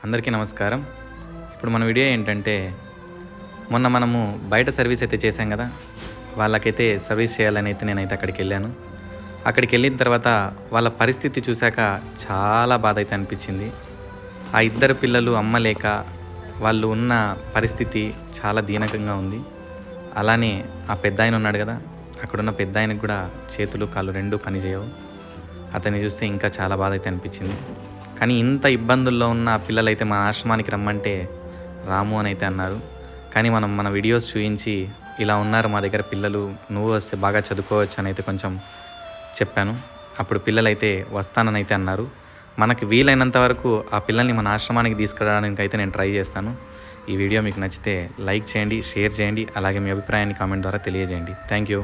అందరికీ నమస్కారం. ఇప్పుడు మన వీడియో ఏంటంటే, మొన్న మనము బయట సర్వీస్ అయితే చేశాం కదా, వాళ్ళకైతే సర్వీస్ చేయాలని అయితే నేనైతే అక్కడికెళ్ళాను. అక్కడికెళ్ళిన తర్వాత వాళ్ళ పరిస్థితి చూశాక చాలా బాధ అయితే అనిపించింది. ఆ ఇద్దరు పిల్లలు అమ్మ లేక వాళ్ళు ఉన్న పరిస్థితి చాలా దీనకంగా ఉంది. అలానే ఆ పెద్దాయన ఉన్నాడు కదా, అక్కడున్న పెద్దాయనకు కూడా చేతులు కాళ్ళు రెండూ పనిచేయవు. అతన్ని చూస్తే ఇంకా చాలా బాధ అయితే అనిపించింది. కానీ ఇంత ఇబ్బందుల్లో ఉన్న పిల్లలైతే మా ఆశ్రమానికి రమ్మంటే రాము అని అయితే అన్నారు. కానీ మనం మన వీడియోస్ చూపించి ఇలా ఉన్నారు మా దగ్గర పిల్లలు, నువ్వు వస్తే బాగా చదువుకోవచ్చు అని అయితే కొంచెం చెప్పాను. అప్పుడు పిల్లలైతే వస్తానని అయితే అన్నారు. మనకి వీలైనంత వరకు ఆ పిల్లల్ని మన ఆశ్రమానికి తీసుకురావడానికి అయితే నేను ట్రై చేస్తాను. ఈ వీడియో మీకు నచ్చితే లైక్ చేయండి, షేర్ చేయండి, అలాగే మీ అభిప్రాయాన్ని కామెంట్ ద్వారా తెలియజేయండి. Thank you.